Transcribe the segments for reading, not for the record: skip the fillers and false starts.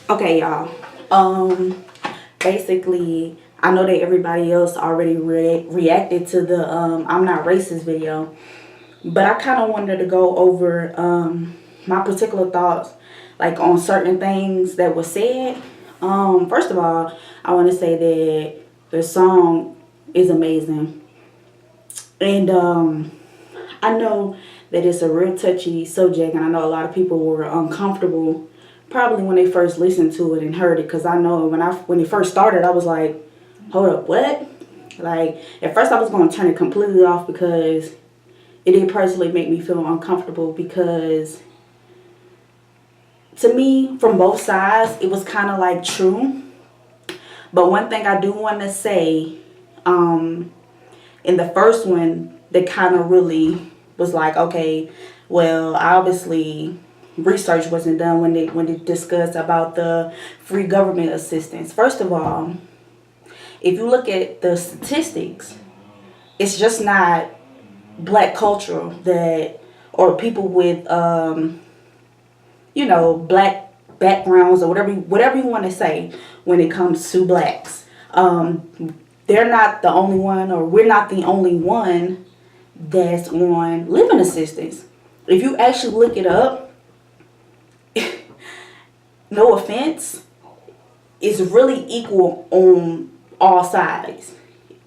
Okay, y'all. Basically, I know that everybody else already reacted to the "I'm not racist" video, but I kind of wanted to go over my particular thoughts, like on certain things that were said. First of all, I want to say that the song is amazing, and I know that it's a real touchy subject, and I know a lot of people were uncomfortable probably when they first listened to it and heard it. Because I know when it first started, I was like, "Hold up, what?" Like at first, I was going to turn it completely off because it did personally make me feel uncomfortable. Because to me, from both sides, it was kind of like true. But one thing I do want to say, um, in the first one, that kind of really was like, okay, well, obviously research wasn't done when they discussed about the free government assistance. First of all, if you look at the statistics, it's just not black culture that or people with black backgrounds or whatever you want to say when it comes to blacks. They're not the only one, or we're not the only one that's on living assistance. If you actually look it up, no offense, it's really equal on all sides,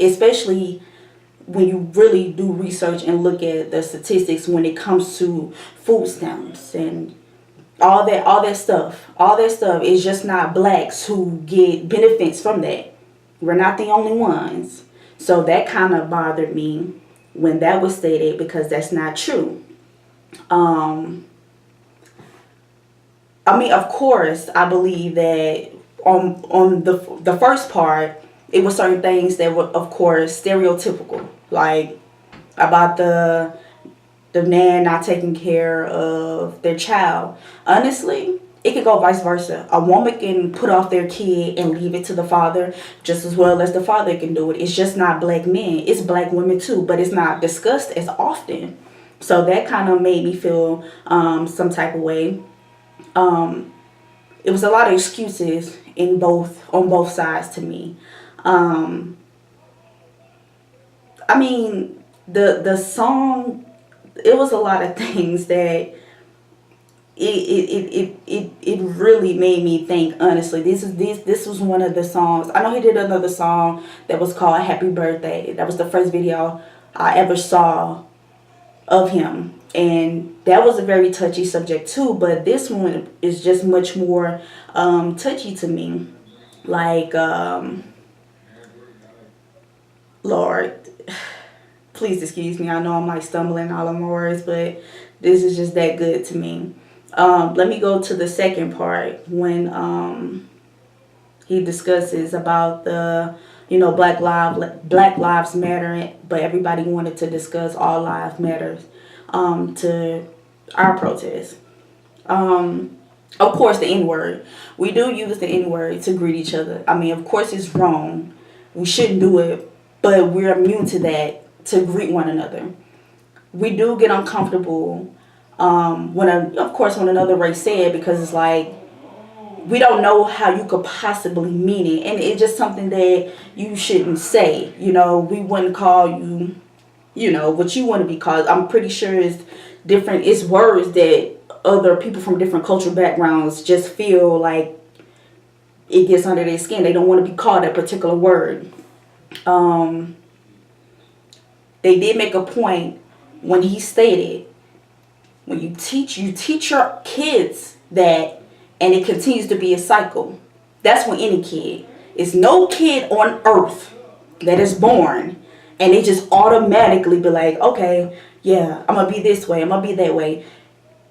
especially when you really do research and look at the statistics when it comes to food stamps and all that stuff is just not blacks who get benefits from that. We're not the only ones. So that kind of bothered me when that was stated, because that's not true. um I mean, of course, I believe that on the first part, it was certain things that were, of course, stereotypical, like about the man not taking care of their child. Honestly, it could go vice versa. A woman can put off their kid and leave it to the father just as well as the father can do it. It's just not black men. It's black women too, but it's not discussed as often. So that kind of made me feel some type of way. Um, it was a lot of excuses on both sides to me. Um, I mean, the song, it was a lot of things that it really made me think. Honestly, this was one of the songs. I know he did another song that was called Happy Birthday. That was the first video I ever saw of him, and that was a very touchy subject too. But this one is just much more touchy to me. Like, Lord, please excuse me. I know I'm like stumbling all of my words, but this is just that good to me. Let me go to the second part when he discusses about the Black Lives Matter, but everybody wanted to discuss All Lives Matters to our protest. Of course, the N word. We do use the N word to greet each other. I mean, of course, it's wrong. We shouldn't do it, but we're immune to that, to greet one another. We do get uncomfortable when another race say it, because it's like we don't know how you could possibly mean it, and it's just something that you shouldn't say. We wouldn't call you, what you want to be called. I'm pretty sure it's different. It's words that other people from different cultural backgrounds just feel like it gets under their skin. They don't want to be called that particular word. Um, they did make a point when he stated, when you teach your kids that, and it continues to be a cycle. That's when any kid, it's no kid on earth that is born and they just automatically be like, okay, yeah, I'm gonna be this way, I'm gonna be that way.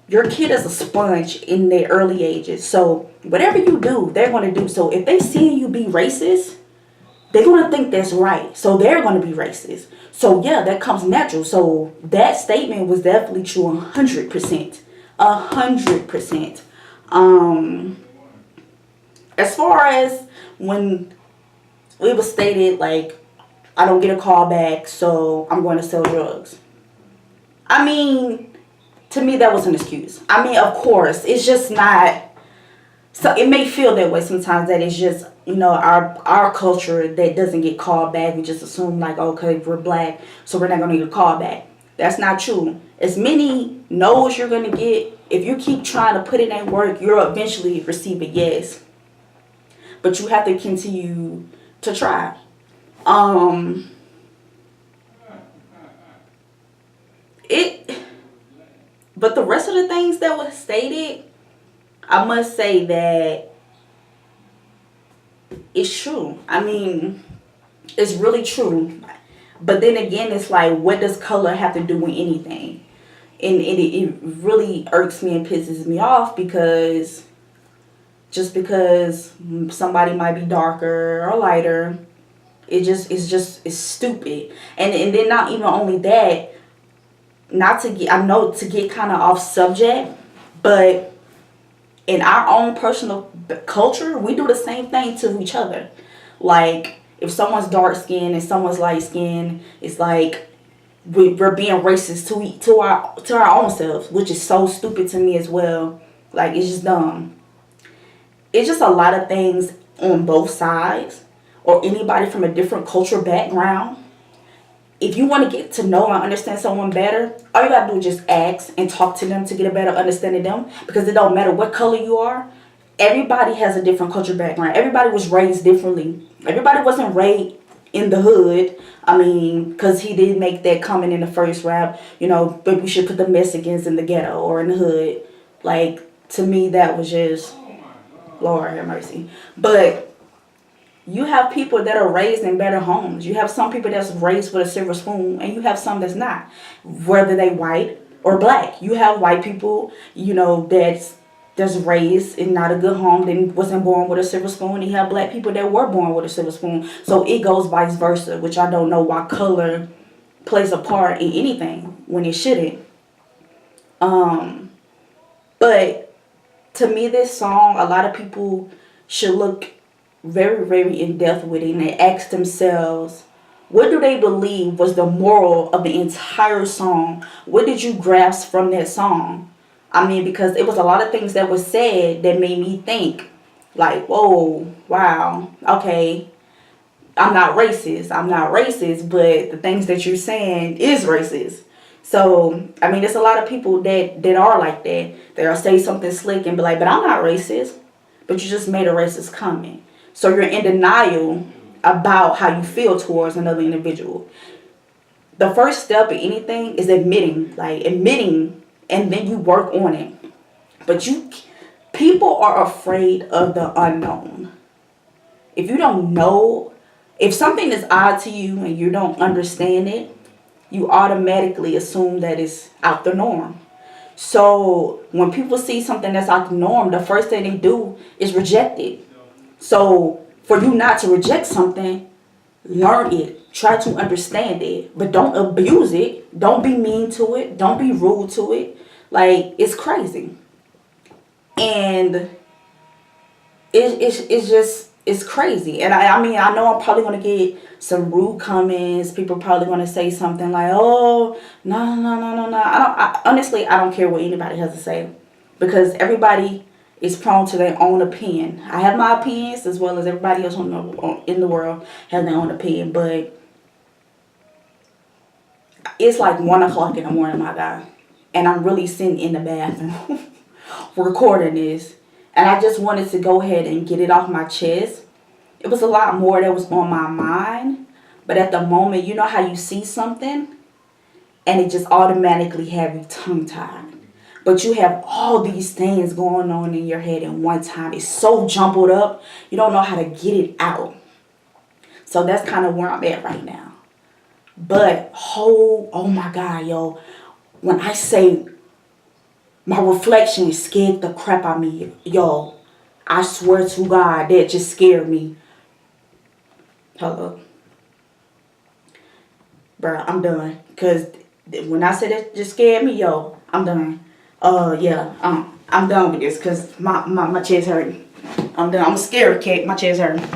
Your kid is a sponge in their early ages. So whatever you do, they're gonna do. So if they see you be racist, they're gonna think that's right. So they're gonna be racist. So yeah, that comes natural. So that statement was definitely true 100%. 100%. As far as when it was stated, like, I don't get a call back, so I'm going to sell drugs. I mean, to me, that was an excuse. I mean, of course, it's just not So it may feel that way sometimes, that it's just, our culture that doesn't get called back. We just assume like, okay, we're black, so we're not gonna get a call back. That's not true. As many no's you're gonna get, if you keep trying to put in that work, you'll eventually receive a yes. But you have to continue to try. It but the rest of the things that was stated, I must say that it's true. I mean, it's really true. But then again, it's like, what does color have to do with anything? And it really irks me and pisses me off, because just because somebody might be darker or lighter, it's stupid. And then not even only that, I know to get kind of off subject, but in our own personal culture, we do the same thing to each other. Like, if someone's dark skinned and someone's light skinned, it's like we're being racist to our own selves, which is so stupid to me as well. Like, it's just dumb. It's just a lot of things on both sides, or anybody from a different cultural background. If you want to get to know and understand someone better, all you gotta do is just ask and talk to them to get a better understanding of them. Because it don't matter what color you are. Everybody has a different cultural background. Everybody was raised differently. Everybody wasn't raised in the hood. I mean, because he did make that comment in the first rap, but we should put the Mexicans in the ghetto or in the hood. Like, to me, that was just, Lord have mercy. But you have people that are raised in better homes. You have some people that's raised with a silver spoon, and you have some that's not, whether they white or black. You have white people, that's raised in not a good home, then wasn't born with a silver spoon. And you have black people that were born with a silver spoon. So it goes vice versa, which I don't know why color plays a part in anything when it shouldn't. But to me, this song, a lot of people should look very, very in depth with it, and they ask themselves, what do they believe was the moral of the entire song? What did you grasp from that song? I mean, because it was a lot of things that was said that made me think, like, whoa, wow, okay, I'm not racist, but the things that you're saying is racist. So, I mean, there's a lot of people that are like that. They'll say something slick and be like, but I'm not racist. But you just made a racist comment. So you're in denial about how you feel towards another individual. The first step in anything is admitting, and then you work on it. But people are afraid of the unknown. If you don't know, if something is odd to you and you don't understand it, you automatically assume that it's out the norm. So when people see something that's out the norm, the first thing they do is reject it. So for you not to reject something, learn it. Try to understand it. But don't abuse it. Don't be mean to it. Don't be rude to it. Like, it's crazy. And it's crazy. And I mean, I know I'm probably going to get some rude comments. People probably going to say something like, oh, no. Honestly, I don't care what anybody has to say. Because everybody is prone to their own opinion. I have my opinions, as well as everybody else in the world has their own opinion. But it's like 1 o'clock in the morning, my guy. And I'm really sitting in the bathroom recording this. And I just wanted to go ahead and get it off my chest. It was a lot more that was on my mind. But at the moment, you know how you see something and it just automatically have you tongue-tied. But you have all these things going on in your head at one time. It's so jumbled up, you don't know how to get it out. So that's kind of where I'm at right now. But, oh my God, yo. When I say my reflection scared the crap out of me, yo, I swear to God, that just scared me. Hello. Bruh, I'm done. Because when I said that just scared me, yo, I'm done. I'm done with this because my chest hurting. I'm done. I'm a scared cat. My chest hurting.